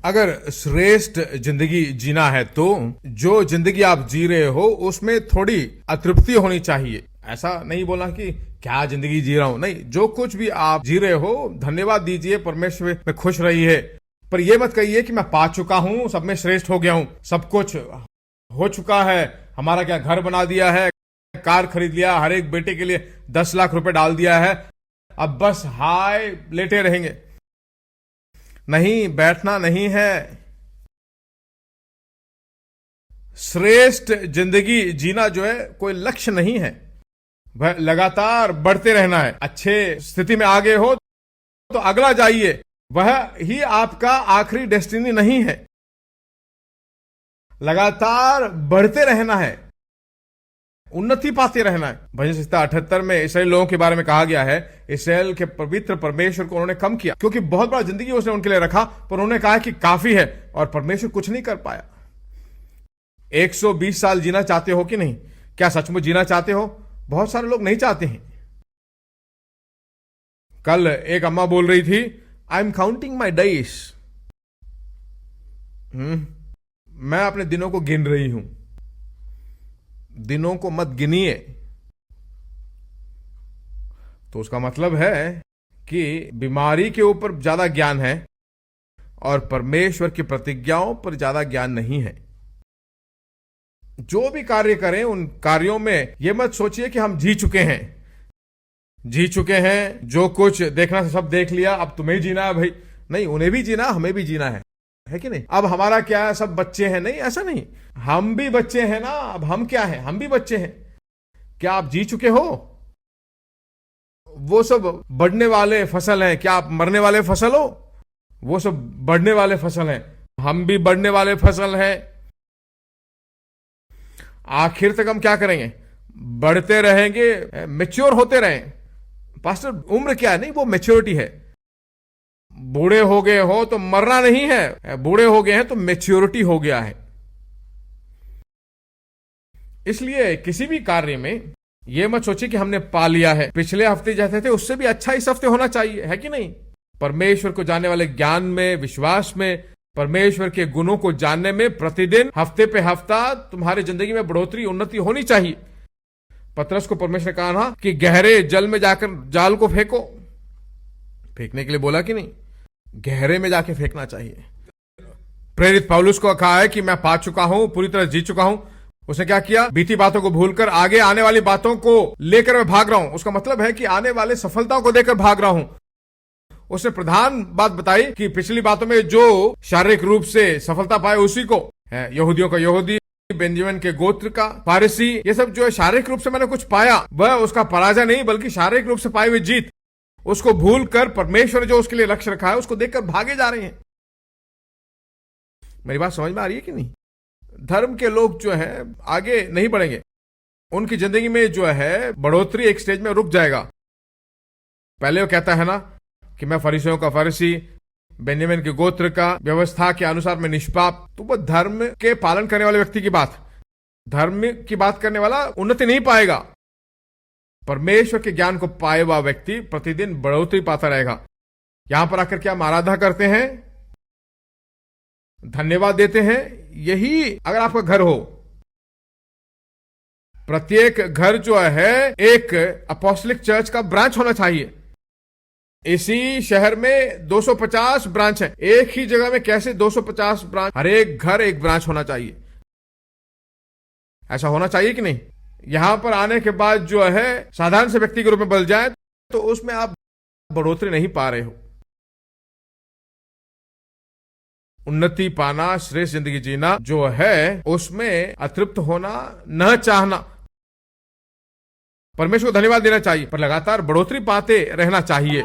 अगर श्रेष्ठ जिंदगी जीना है तो जो जिंदगी आप जी रहे हो उसमें थोड़ी अतृप्ति होनी चाहिए। ऐसा नहीं बोला कि क्या जिंदगी जी रहा हूं, नहीं, जो कुछ भी आप जी रहे हो धन्यवाद दीजिए, परमेश्वर में खुश रहिए। पर यह मत कहिए कि मैं पा चुका हूं, सब में श्रेष्ठ हो गया हूं, सब कुछ हो चुका है, हमारा क्या घर बना दिया है, कार खरीद लिया, हर एक बेटे के लिए 10 लाख रुपए डाल दिया है, अब बस हाय लेटे रहेंगे। नहीं, बैठना नहीं है। श्रेष्ठ जिंदगी जीना जो है कोई लक्ष्य नहीं है, वह लगातार बढ़ते रहना है। अच्छे स्थिति में आगे हो तो अगला जाइए, वह ही आपका आखिरी डेस्टिनी नहीं है। लगातार बढ़ते रहना है, उन्नति पाते रहना है। भजन संहिता 78 में इसराइल लोगों के बारे में कहा गया है, इसराइल के पवित्र परमेश्वर को उन्होंने कम किया, क्योंकि बहुत बड़ा जिंदगी उसने उनके लिए रखा, पर उन्होंने कहा कि काफी है, और परमेश्वर कुछ नहीं कर पाया। 120 साल जीना चाहते हो कि नहीं? क्या सचमुच जीना चाहते हो? बहुत सारे लोग नहीं चाहते हैं। कल एक अम्मा बोल रही थी, I am counting my days, मैं अपने दिनों को गिन रही हूं। दिनों को मत गिनिए। तो उसका मतलब है कि बीमारी के ऊपर ज्यादा ज्ञान है और परमेश्वर की प्रतिज्ञाओं पर ज्यादा ज्ञान नहीं है। जो भी कार्य करें उन कार्यों में यह मत सोचिए कि हम जी चुके हैं, जो कुछ देखना था सब देख लिया, अब तुम्हें जीना है भाई। नहीं, उन्हें भी जीना, हमें भी जीना है कि नहीं? अब हमारा क्या है, सब बच्चे हैं? नहीं, ऐसा नहीं, हम भी बच्चे हैं ना। अब हम क्या हैं? हम भी बच्चे हैं। क्या आप जी चुके हो? वो सब बढ़ने वाले फसल हैं, क्या आप मरने वाले फसल हो? वो सब बढ़ने वाले फसल हैं, हम भी बढ़ने वाले फसल हैं। आखिर तक हम क्या करेंगे? बढ़ते रहेंगे, मैच्योर होते रहें। पास्टर, उम्र क्या है? नहीं, वो मैच्योरिटी है। बूढ़े हो गए हो तो मरना नहीं है, बूढ़े हो गए हैं तो मैच्योरिटी हो गया है। इसलिए किसी भी कार्य में यह मत सोचिए कि हमने पा लिया है, पिछले हफ्ते जैसे थे उससे भी अच्छा इस हफ्ते होना चाहिए, है कि नहीं? परमेश्वर को जानने वाले ज्ञान में, विश्वास में, परमेश्वर के गुणों को जानने में प्रतिदिन, हफ्ते पे हफ्ता तुम्हारी जिंदगी में बढ़ोतरी, उन्नति होनी चाहिए। पतरस को परमेश्वर ने कहा ना कि गहरे जल में जाकर जाल को फेंको। फेंकने के लिए बोला कि नहीं? गहरे में जाके फेंकना चाहिए। प्रेरित पौलुस को कहा है कि मैं पा चुका हूं, पूरी तरह जी चुका हूं। उसने क्या किया? बीती बातों को भूलकर आगे आने वाली बातों को लेकर मैं भाग रहा हूं। उसका मतलब है कि आने वाले सफलताओं को देकर भाग रहा हूं। उसने प्रधान बात बताई कि पिछली बातों में जो शारीरिक रूप से सफलता पाए उसी को, यहूदियों का यहूदी, बेंजामिन के गोत्र का फारिसी, ये सब जो है शारीरिक रूप से मैंने कुछ पाया, वह उसका पराजय नहीं बल्कि शारीरिक रूप से पाई हुई जीत। उसको भूल कर परमेश्वर ने जो उसके लिए लक्ष्य रखा है उसको देखकर भागे जा रहे हैं। मेरी बात समझ में आ रही है कि नहीं? धर्म के लोग जो है आगे नहीं बढ़ेंगे, उनकी जिंदगी में जो है बढ़ोतरी एक स्टेज में रुक जाएगा। पहले वो कहता है ना कि मैं फरीसियों का फरीसी, बेंजामिन के गोत्र का, व्यवस्था के अनुसार मैं निष्पाप। तो वो धर्म के पालन करने वाले व्यक्ति की बात, धर्म की बात करने वाला उन्नति नहीं पाएगा। परमेश्वर के ज्ञान को पाए हुआ व्यक्ति प्रतिदिन बढ़ोतरी पाता रहेगा। यहां पर आकर क्या हम आराधना करते हैं, धन्यवाद देते हैं। यही अगर आपका घर हो, प्रत्येक घर जो है एक अपोस्टलिक चर्च का ब्रांच होना चाहिए। इसी शहर में 250 ब्रांच है, एक ही जगह में कैसे 250 ब्रांच? हर एक घर एक ब्रांच होना चाहिए। ऐसा होना चाहिए कि नहीं? यहां पर आने के बाद जो है साधारण से व्यक्ति के रूप में बदल जाए तो उसमें आप बढ़ोतरी नहीं पा रहे हो। उन्नति पाना, श्रेष्ठ जिंदगी जीना जो है उसमें अतृप्त होना, न चाहना। परमेश्वर को धन्यवाद देना चाहिए पर लगातार बढ़ोतरी पाते रहना चाहिए।